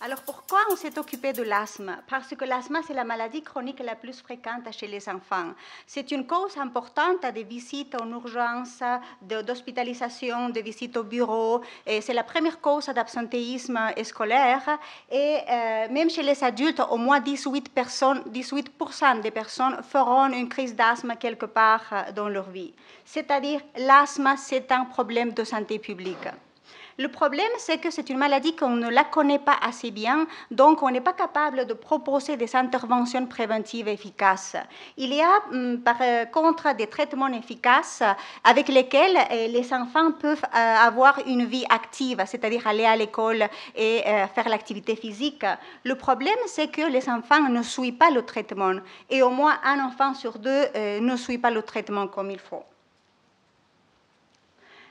Alors pourquoi on s'est occupé de l'asthme? Parce que l'asthme, c'est la maladie chronique la plus fréquente chez les enfants. C'est une cause importante des visites en urgence, d'hospitalisation, de visites au bureau. C'est la première cause d'absentéisme scolaire. Et même chez les adultes, au moins 18% des personnes feront une crise d'asthme quelque part dans leur vie. C'est-à-dire, l'asthme, c'est un problème de santé publique. Le problème, c'est que c'est une maladie qu'on ne la connaît pas assez bien, donc on n'est pas capable de proposer des interventions préventives efficaces. Il y a par contre des traitements efficaces avec lesquels les enfants peuvent avoir une vie active, c'est-à-dire aller à l'école et faire l'activité physique. Le problème, c'est que les enfants ne suivent pas le traitement et au moins un enfant sur deux ne suit pas le traitement comme il faut.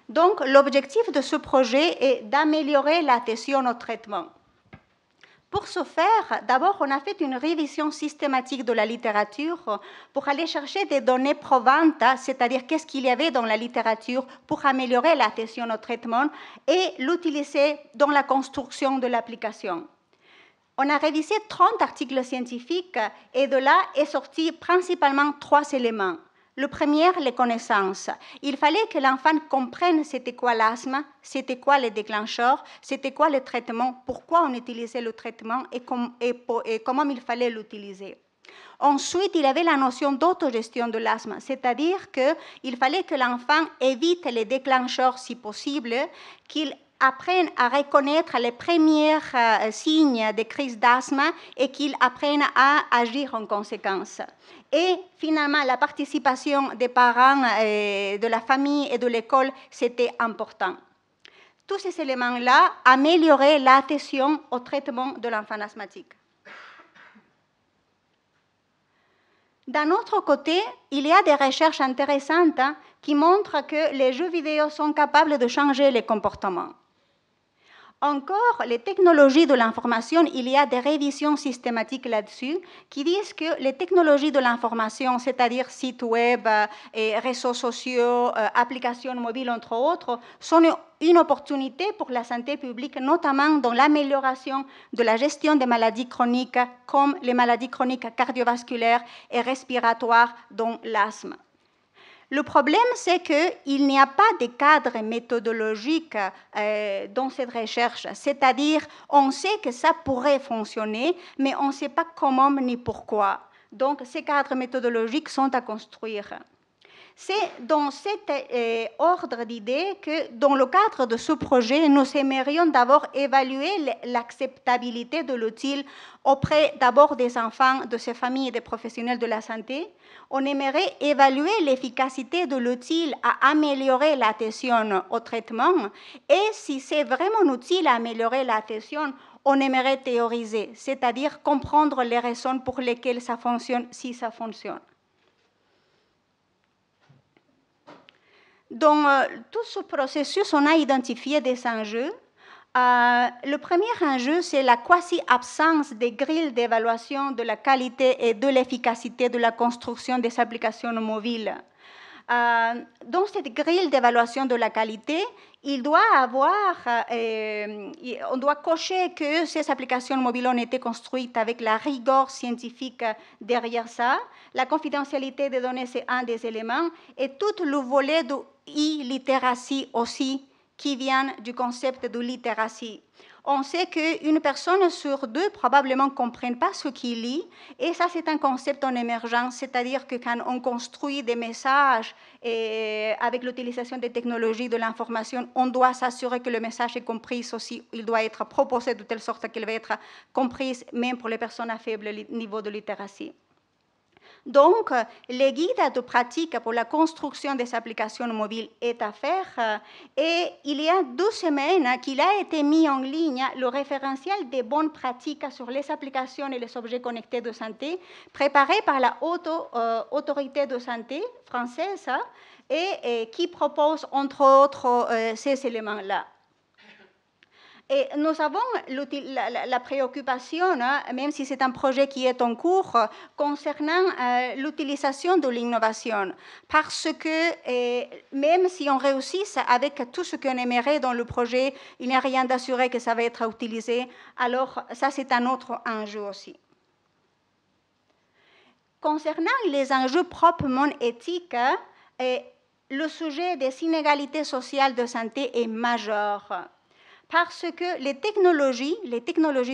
Donc, l'objectif de ce projet est d'améliorer l'adhésion au traitement. Pour ce faire, d'abord, on a fait une révision systématique de la littérature pour aller chercher des données probantes, c'est-à-dire qu'est-ce qu'il y avait dans la littérature pour améliorer l'adhésion au traitement et l'utiliser dans la construction de l'application. On a révisé 30 articles scientifiques et de là est sorti principalement 3 éléments. Le premier, les connaissances. Il fallait que l'enfant comprenne c'était quoi l'asthme, c'était quoi les déclencheurs, c'était quoi le traitement, pourquoi on utilisait le traitement et comment il fallait l'utiliser. Ensuite, il y avait la notion d'autogestion de l'asthme, c'est-à-dire qu'il fallait que l'enfant évite les déclencheurs si possible, qu'il apprennent à reconnaître les premiers signes de crise d'asthme et qu'ils apprennent à agir en conséquence. Et finalement, la participation des parents, de la famille et de l'école, c'était important. Tous ces éléments-là amélioraient l'adhésion au traitement de l'enfant asthmatique. D'un autre côté, il y a des recherches intéressantes qui montrent que les jeux vidéo sont capables de changer les comportements. Encore, les technologies de l'information, il y a des révisions systématiques là-dessus qui disent que les technologies de l'information, c'est-à-dire sites web, et réseaux sociaux, applications mobiles, entre autres, sont une opportunité pour la santé publique, notamment dans l'amélioration de la gestion des maladies chroniques, comme les maladies chroniques cardiovasculaires et respiratoires, dont l'asthme. Le problème, c'est qu'il n'y a pas de cadre méthodologique dans cette recherche. C'est-à-dire, on sait que ça pourrait fonctionner, mais on ne sait pas comment ni pourquoi. Donc, ces cadres méthodologiques sont à construire. C'est dans cet ordre d'idées que, dans le cadre de ce projet, nous aimerions d'abord évaluer l'acceptabilité de l'outil auprès d'abord des enfants, de ces familles et des professionnels de la santé. On aimerait évaluer l'efficacité de l'outil à améliorer l'adhésion au traitement et si c'est vraiment utile à améliorer l'adhésion, on aimerait théoriser, c'est-à-dire comprendre les raisons pour lesquelles ça fonctionne, si ça fonctionne. Dans tout ce processus, on a identifié des enjeux. Le premier enjeu, c'est la quasi-absence des grilles d'évaluation de la qualité et de l'efficacité de la construction des applications mobiles. Dans cette grille d'évaluation de la qualité, on doit cocher que ces applications mobiles ont été construites avec la rigueur scientifique derrière ça. La confidentialité des données, c'est un des éléments. Et tout le volet de e-littératie aussi, qui vient du concept de littératie. On sait qu'une personne sur deux probablement ne comprenne pas ce qu'il lit, et ça c'est un concept en émergence, c'est-à-dire que quand on construit des messages et avec l'utilisation des technologies de l'information, on doit s'assurer que le message est compris aussi, il doit être proposé de telle sorte qu'il va être compris même pour les personnes à faible niveau de littératie. Donc, les guides de pratique pour la construction des applications mobiles est à faire et il y a 2 semaines qu'il a été mis en ligne le référentiel des bonnes pratiques sur les applications et les objets connectés de santé préparé par la autorité de santé française et qui propose entre autres ces éléments-là. Et nous avons la préoccupation, hein, même si c'est un projet qui est en cours, concernant l'utilisation de l'innovation. Parce que même si on réussit avec tout ce qu'on aimerait dans le projet, il n'y a rien d'assuré que ça va être utilisé. Alors ça, c'est un autre enjeu aussi. Concernant les enjeux proprement éthiques, le sujet des inégalités sociales de santé est majeur. Parce que les technologies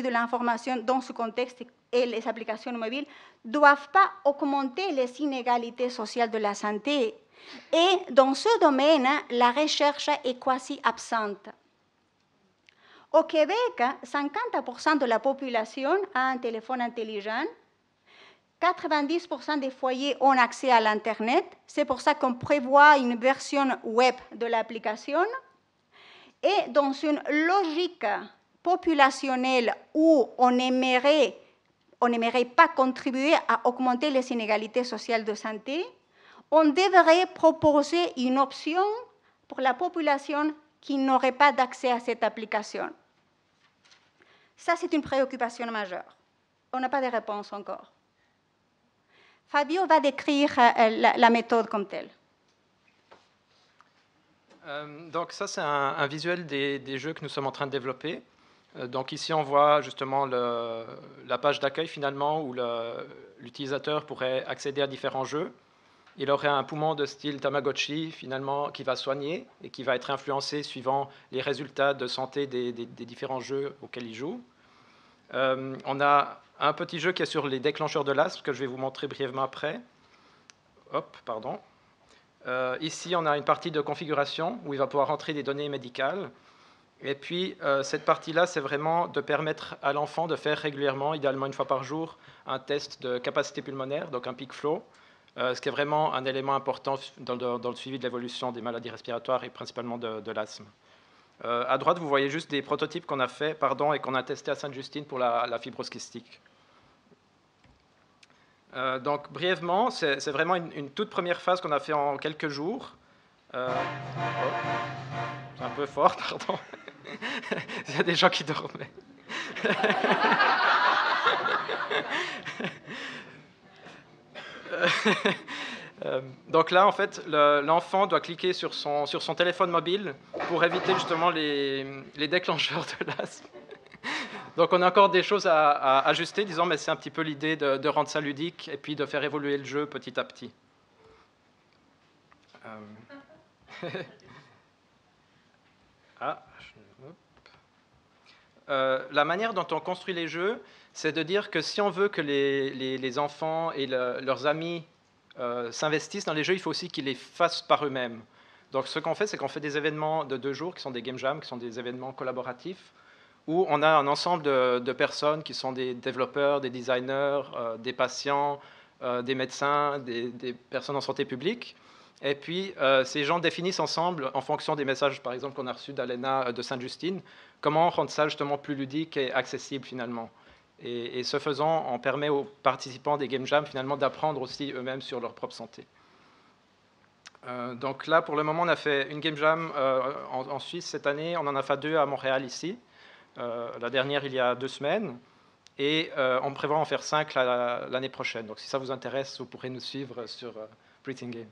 de l'information dans ce contexte et les applications mobiles ne doivent pas augmenter les inégalités sociales de la santé. Et dans ce domaine, la recherche est quasi absente. Au Québec, 50% de la population a un téléphone intelligent, 90% des foyers ont accès à l'Internet, c'est pour ça qu'on prévoit une version web de l'application. Et dans une logique populationnelle où on n'aimerait pas contribuer à augmenter les inégalités sociales de santé, on devrait proposer une option pour la population qui n'aurait pas d'accès à cette application. Ça, c'est une préoccupation majeure. On n'a pas de réponse encore. Fabio va décrire la méthode comme telle. Donc ça, c'est un visuel des jeux que nous sommes en train de développer. Donc ici, on voit justement la page d'accueil finalement où l'utilisateur pourrait accéder à différents jeux. Il aurait un poumon de style Tamagotchi finalement qui va soigner et qui va être influencé suivant les résultats de santé des différents jeux auxquels il joue. On a un petit jeu qui est sur les déclencheurs de l'asthme que je vais vous montrer brièvement après. Hop, pardon. Ici, on a une partie de configuration où il va pouvoir entrer des données médicales. Et puis, cette partie-là, c'est vraiment de permettre à l'enfant de faire régulièrement, idéalement une fois par jour, un test de capacité pulmonaire, donc un peak flow, ce qui est vraiment un élément important dans le suivi de l'évolution des maladies respiratoires et principalement de l'asthme. À droite, vous voyez juste des prototypes qu'on a fait, et qu'on a testé à Sainte-Justine pour la fibrose kystique. Donc, brièvement, c'est vraiment une toute première phase qu'on a fait en quelques jours. C'est un peu fort, pardon. Il y a des gens qui dormaient. Donc là, en fait, l'enfant doit cliquer sur son téléphone mobile pour éviter justement les déclencheurs de l'asthme. Donc on a encore des choses à ajuster, disons, mais c'est un petit peu l'idée de rendre ça ludique et puis de faire évoluer le jeu petit à petit. La manière dont on construit les jeux, c'est de dire que si on veut que les enfants et leurs amis s'investissent dans les jeux, il faut aussi qu'ils les fassent par eux-mêmes. Donc ce qu'on fait, c'est qu'on fait des événements de 2 jours, qui sont des game jams, qui sont des événements collaboratifs, où on a un ensemble de personnes qui sont des développeurs, des designers, des patients, des médecins, des personnes en santé publique. Et puis, ces gens définissent ensemble, en fonction des messages, par exemple, qu'on a reçus d'Alena de Sainte-Justine, comment rendre ça justement plus ludique et accessible finalement. Et ce faisant, on permet aux participants des Game Jam finalement d'apprendre aussi eux-mêmes sur leur propre santé. Donc là, pour le moment, on a fait une Game Jam en Suisse cette année, on en a fait 2 à Montréal ici. La dernière il y a 2 semaines, et on prévoit en faire 5 l'année prochaine. Donc si ça vous intéresse, vous pourrez nous suivre sur Breathing Games.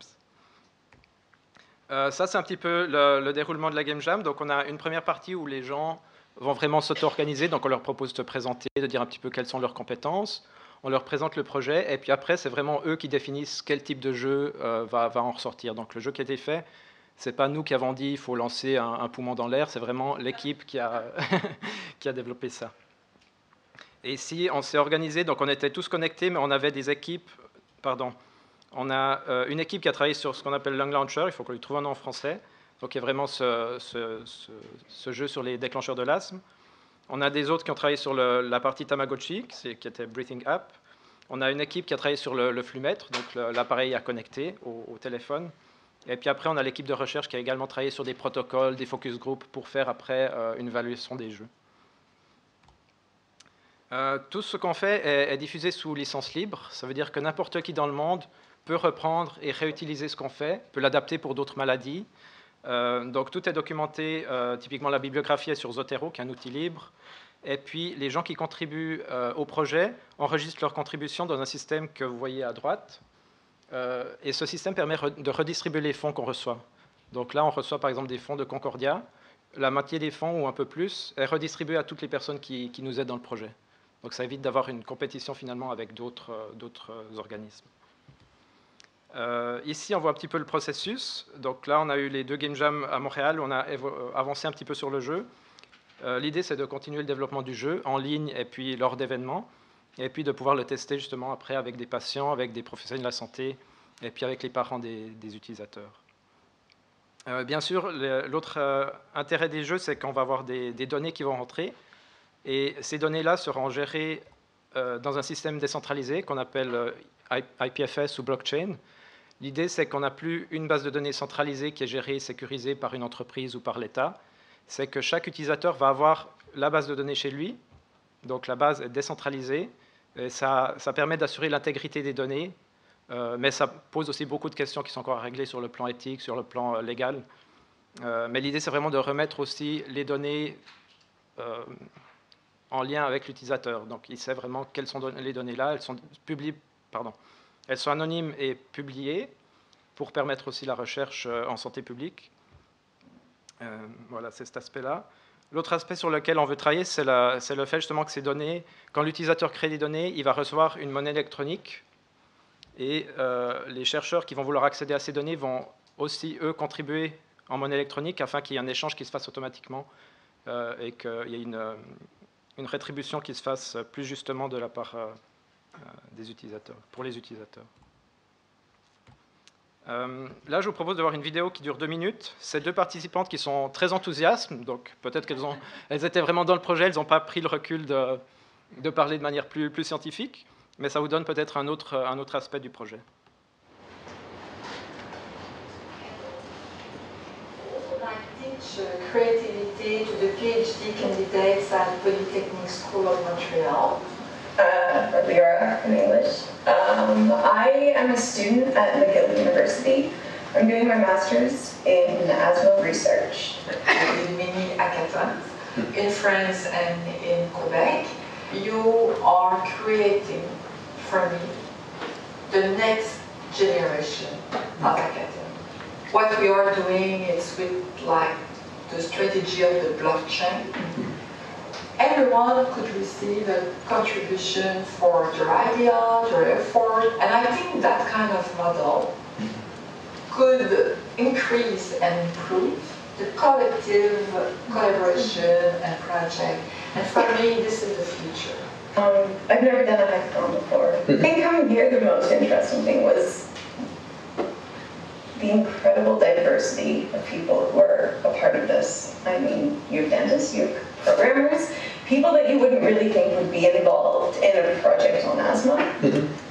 Ça, c'est un petit peu le déroulement de la Game Jam. Donc on a une première partie où les gens vont vraiment s'auto-organiser. Donc on leur propose de se présenter, de dire un petit peu quelles sont leurs compétences. On leur présente le projet, et puis après, c'est vraiment eux qui définissent quel type de jeu va en ressortir. Donc le jeu qui a été fait, c'est pas nous qui avons dit il faut lancer un poumon dans l'air, c'est vraiment l'équipe qui a, qui a développé ça. Et ici, on s'est organisé, donc on était tous connectés, mais on avait des équipes, on a une équipe qui a travaillé sur ce qu'on appelle Lung Launcher, il faut qu'on lui trouve un nom en français, donc il y a vraiment ce jeu sur les déclencheurs de l'asthme. On a des autres qui ont travaillé sur la partie Tamagotchi, qui était Breathing App. On a une équipe qui a travaillé sur le flux-mètre, donc l'appareil à connecter au téléphone. Et puis après, on a l'équipe de recherche qui a également travaillé sur des protocoles, des focus groups, pour faire après une évaluation des jeux. Tout ce qu'on fait est diffusé sous licence libre. Ça veut dire que n'importe qui dans le monde peut reprendre et réutiliser ce qu'on fait, peut l'adapter pour d'autres maladies. Donc tout est documenté, typiquement la bibliographie est sur Zotero, qui est un outil libre. Et puis les gens qui contribuent au projet enregistrent leur contribution dans un système que vous voyez à droite. Et ce système permet de redistribuer les fonds qu'on reçoit. Donc là, on reçoit par exemple des fonds de Concordia. La moitié des fonds, ou un peu plus, est redistribuée à toutes les personnes qui nous aident dans le projet. Donc ça évite d'avoir une compétition finalement avec d'autres organismes. Ici, on voit un petit peu le processus. Donc là, on a eu les 2 Game Jams à Montréal, on a avancé un petit peu sur le jeu. L'idée, c'est de continuer le développement du jeu en ligne et puis lors d'événements, et puis de pouvoir le tester justement après avec des patients, avec des professionnels de la santé, et puis avec les parents des utilisateurs. Bien sûr, l'autre intérêt des jeux, c'est qu'on va avoir des données qui vont rentrer, et ces données-là seront gérées dans un système décentralisé qu'on appelle IPFS ou blockchain. L'idée, c'est qu'on n'a plus une base de données centralisée qui est gérée et sécurisée par une entreprise ou par l'État. C'est que chaque utilisateur va avoir la base de données chez lui. Donc la base est décentralisée. Et ça permet d'assurer l'intégrité des données. Mais ça pose aussi beaucoup de questions qui sont encore à régler sur le plan éthique, sur le plan légal. Mais l'idée, c'est vraiment de remettre aussi les données en lien avec l'utilisateur. Donc il sait vraiment quelles sont les données là. Elles sont publiées, elles sont anonymes et publiées pour permettre aussi la recherche en santé publique. Voilà, c'est cet aspect-là. L'autre aspect sur lequel on veut travailler, c'est le fait justement que ces données, quand l'utilisateur crée des données, il va recevoir une monnaie électronique. Et les chercheurs qui vont vouloir accéder à ces données vont aussi, eux, contribuer en monnaie électronique afin qu'il y ait un échange qui se fasse automatiquement et qu'il y ait une rétribution qui se fasse plus justement de la part des utilisateurs, pour les utilisateurs. Là, je vous propose de voir une vidéo qui dure 2 minutes. C'est 2 participantes qui sont très enthousiastes, donc peut-être qu'elles étaient vraiment dans le projet, elles n'ont pas pris le recul de parler de manière plus scientifique, mais ça vous donne peut-être un autre aspect du projet. I teach creativity to the PhD candidates at Polytechnic School of Montreal. Lyra in English. I am a student at McGill University. I'm doing my master's in asthma research. In mini hackathons in France and in Quebec, you are creating for me the next generation of hackathon. What we are doing is with like the strategy of the blockchain. Everyone could receive a contribution for their idea, their effort, and I think that kind of model could increase and improve the collective collaboration and project. And for me, this is the future. I've never done a hackathon before. I think coming here, the most interesting thing was the incredible diversity of people who are a part of this. I mean, you have dentists, you have programmers, people that you wouldn't really think would be involved in a project on asthma.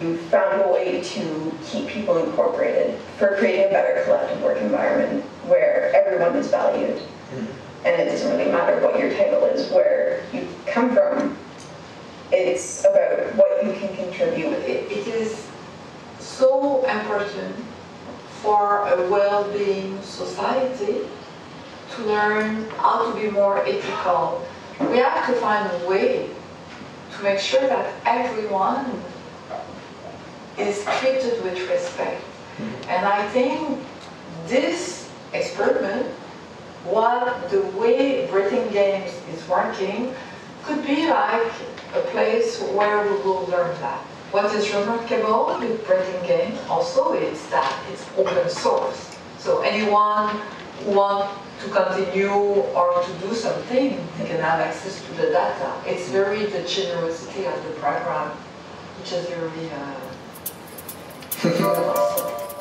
You found a way to keep people incorporated for creating a better collective work environment where everyone is valued. And it doesn't really matter what your title is, where you come from. It's about what you can contribute. It is so important for a well-being society to learn how to be more ethical. We have to find a way to make sure that everyone is treated with respect. And I think this experiment, what the way Breathing Games is working, could be like a place where we will learn that. What is remarkable with Breathing Games also is that it's open source. So anyone who wants to continue or to do something, they can have access to the data. It's very the generosity of the program, which is very awesome.